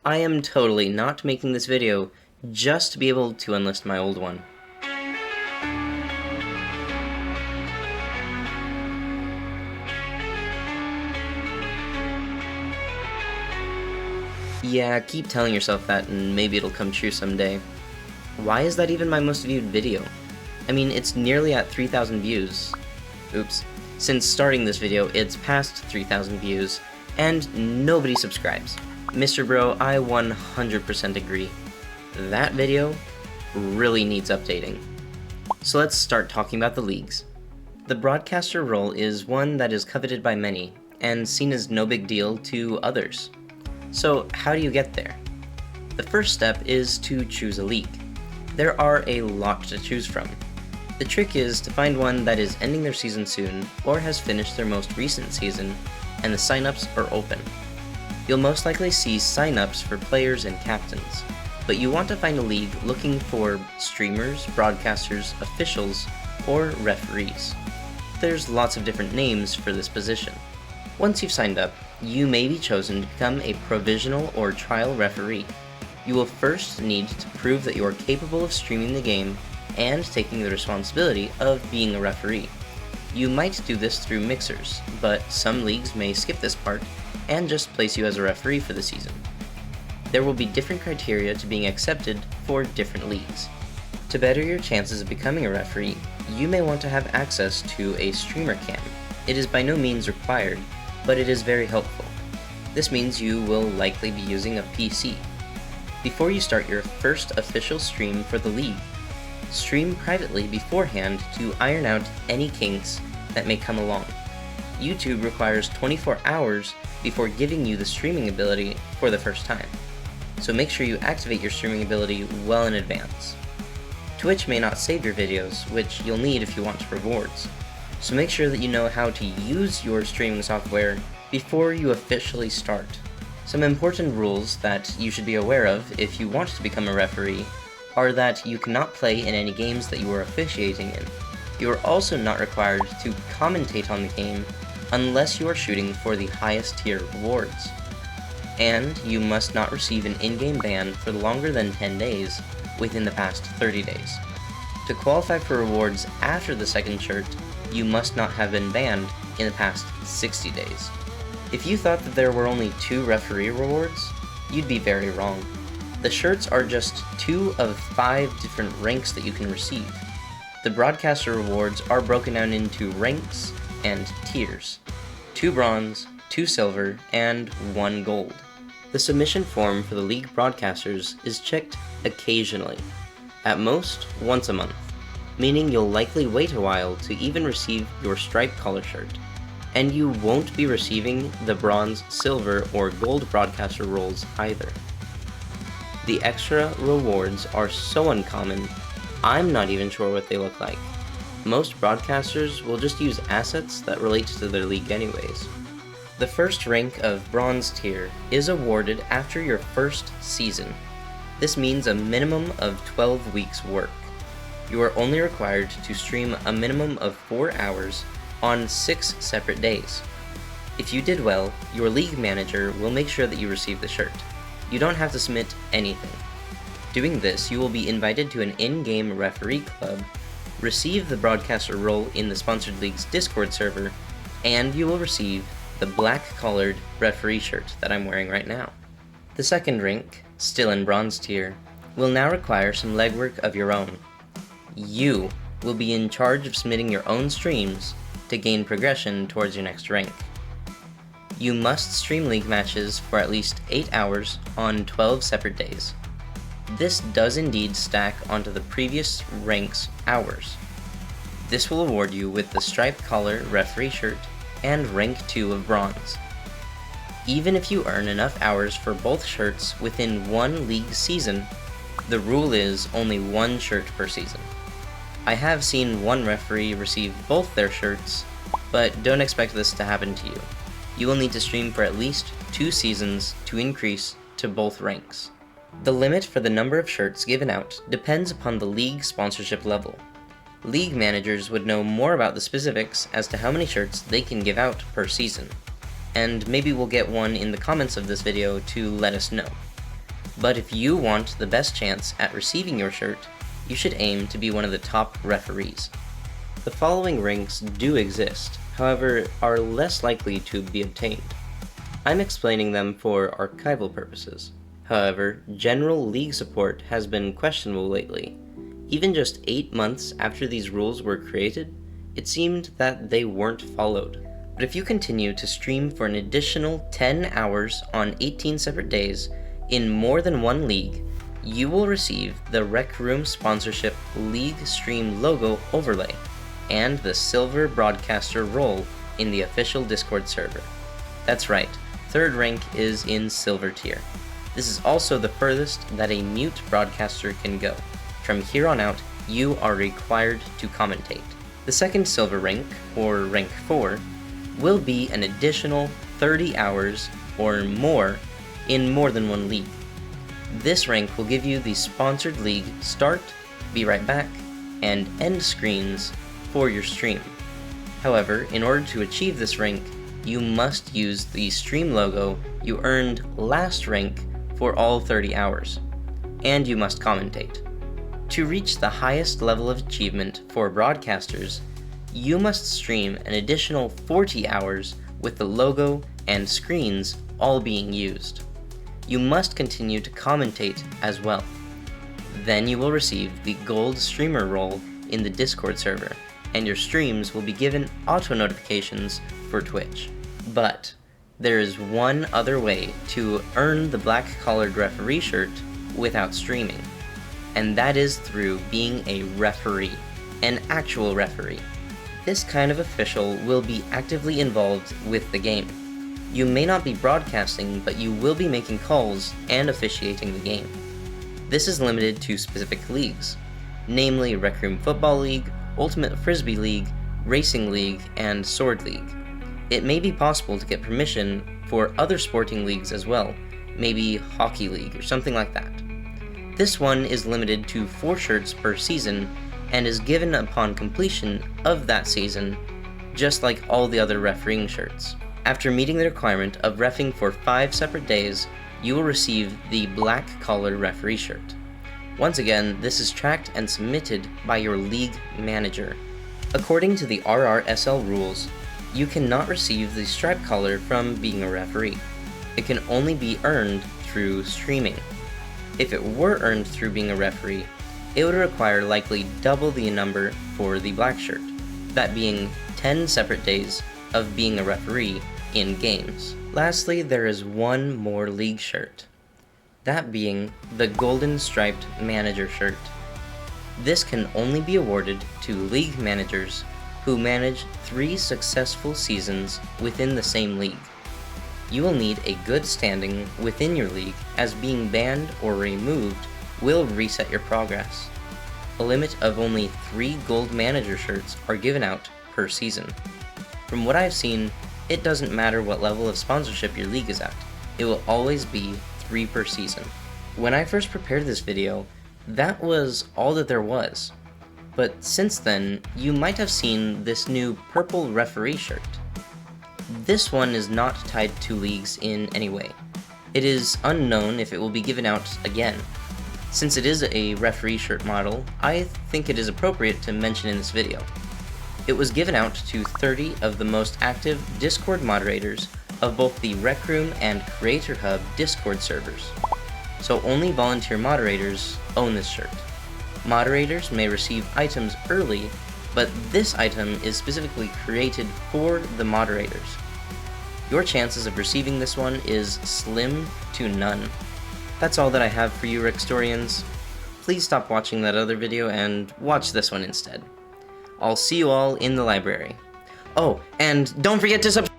I am totally not making this video just to be able to enlist my old one. Yeah, keep telling yourself that and maybe it'll come true someday. Why is that even my most viewed video? I mean, it's nearly at 3,000 views. Oops. Since starting this video, it's past 3,000 views, and nobody subscribes. Mr. Bro, I 100% agree. That video really needs updating. So let's start talking about the leagues. The broadcaster role is one that is coveted by many, and seen as no big deal to others. So how do you get there? The first step is to choose a league. There are a lot to choose from. The trick is to find one that is ending their season soon, or has finished their most recent season, and the signups are open. You'll most likely see signups for players and captains, but you want to find a league looking for streamers, broadcasters, officials, or referees. There's lots of different names for this position. Once you've signed up, you may be chosen to become a provisional or trial referee. You will first need to prove that you are capable of streaming the game and taking the responsibility of being a referee. You might do this through mixers, but some leagues may skip this part and just place you as a referee for the season. There will be different criteria to being accepted for different leagues. To better your chances of becoming a referee, you may want to have access to a streamer cam. It is by no means required, but it is very helpful. This means you will likely be using a PC. Before you start your first official stream for the league, stream privately beforehand to iron out any kinks that may come along. YouTube requires 24 hours before giving you the streaming ability for the first time, so make sure you activate your streaming ability well in advance. Twitch may not save your videos, which you'll need if you want rewards, so make sure that you know how to use your streaming software before you officially start. Some important rules that you should be aware of if you want to become a referee are that you cannot play in any games that you are officiating in. You are also not required to commentate on the game unless you are shooting for the highest tier rewards. And you must not receive an in-game ban for longer than 10 days within the past 30 days. To qualify for rewards after the second shirt, you must not have been banned in the past 60 days. If you thought that there were only 2 referee rewards, you'd be very wrong. The shirts are just 2 of 5 different ranks that you can receive. The broadcaster rewards are broken down into ranks and tiers: 2 bronze, 2 silver, and 1 gold. The submission form for the league broadcasters is checked occasionally, at most once a month, meaning you'll likely wait a while to even receive your stripe collar shirt, and you won't be receiving the bronze, silver, or gold broadcaster roles either. The extra rewards are so uncommon, I'm not even sure what they look like. Most broadcasters will just use assets that relate to their league anyways. The first rank of bronze tier is awarded after your first season. This means a minimum of 12 weeks work. You are only required to stream a minimum of 4 hours on 6 separate days. If you did well, your league manager will make sure that you receive the shirt. You don't have to submit anything. Doing this, you will be invited to an in-game referee club, receive the broadcaster role in the sponsored league's Discord server, and you will receive the black-collared referee shirt that I'm wearing right now. The second rank, still in bronze tier, will now require some legwork of your own. You will be in charge of submitting your own streams to gain progression towards your next rank. You must stream league matches for at least 8 hours on 12 separate days. This does indeed stack onto the previous rank's hours. This will award you with the striped collar referee shirt and rank 2 of bronze. Even if you earn enough hours for both shirts within one league season, the rule is only 1 shirt per season. I have seen one referee receive both their shirts, but don't expect this to happen to you. You will need to stream for at least 2 seasons to increase to both ranks. The limit for the number of shirts given out depends upon the league sponsorship level. League managers would know more about the specifics as to how many shirts they can give out per season, and maybe we'll get one in the comments of this video to let us know. But if you want the best chance at receiving your shirt, you should aim to be one of the top referees. The following ranks do exist, however, are less likely to be obtained. I'm explaining them for archival purposes. However, general league support has been questionable lately. Even just 8 months after these rules were created, it seemed that they weren't followed. But if you continue to stream for an additional 10 hours on 18 separate days in more than one league, you will receive the Rec Room sponsorship league stream logo overlay and the silver broadcaster role in the official Discord server. That's right, third rank is in silver tier. This is also the furthest that a mute broadcaster can go. From here on out, you are required to commentate. The second silver rank, or rank 4, will be an additional 30 hours or more in more than one league. This rank will give you the sponsored league start, be right back, and end screens for your stream. However, in order to achieve this rank, you must use the stream logo you earned last rank for all 30 hours, and you must commentate. To reach the highest level of achievement for broadcasters, you must stream an additional 40 hours with the logo and screens all being used. You must continue to commentate as well. Then you will receive the gold streamer role in the Discord server, and your streams will be given auto notifications for Twitch. But there is one other way to earn the black collared referee shirt without streaming, and that is through being a referee, an actual referee. This kind of official will be actively involved with the game. You may not be broadcasting, but you will be making calls and officiating the game. This is limited to specific leagues, namely Rec Room Football League, Ultimate Frisbee League, Racing League, and Sword League. It may be possible to get permission for other sporting leagues as well, maybe Hockey League or something like that. This one is limited to 4 shirts per season and is given upon completion of that season, just like all the other refereeing shirts. After meeting the requirement of reffing for 5 separate days, you will receive the black collar referee shirt. Once again, this is tracked and submitted by your league manager. According to the RRSL rules, you cannot receive the stripe collar from being a referee. It can only be earned through streaming. If it were earned through being a referee, it would require likely double the number for the black shirt, that being 10 separate days of being a referee in games. Lastly, there is one more league shirt, that being the golden striped manager shirt. This can only be awarded to league managers who manage 3 successful seasons within the same league. You will need a good standing within your league, as being banned or removed will reset your progress. A limit of only 3 gold manager shirts are given out per season. From what I've seen, it doesn't matter what level of sponsorship your league is at, it will always be 3 per season. When I first prepared this video, that was all that there was. But since then, you might have seen this new purple referee shirt. This one is not tied to leagues in any way. It is unknown if it will be given out again. Since it is a referee shirt model, I think it is appropriate to mention in this video. It was given out to 30 of the most active Discord moderators of both the Rec Room and Creator Hub Discord servers. So only volunteer moderators own this shirt. Moderators may receive items early, but this item is specifically created for the moderators. Your chances of receiving this one is slim to none. That's all that I have for you, Rickstorians. Please stop watching that other video and watch this one instead. I'll see you all in the library. Oh, and don't forget to subscribe!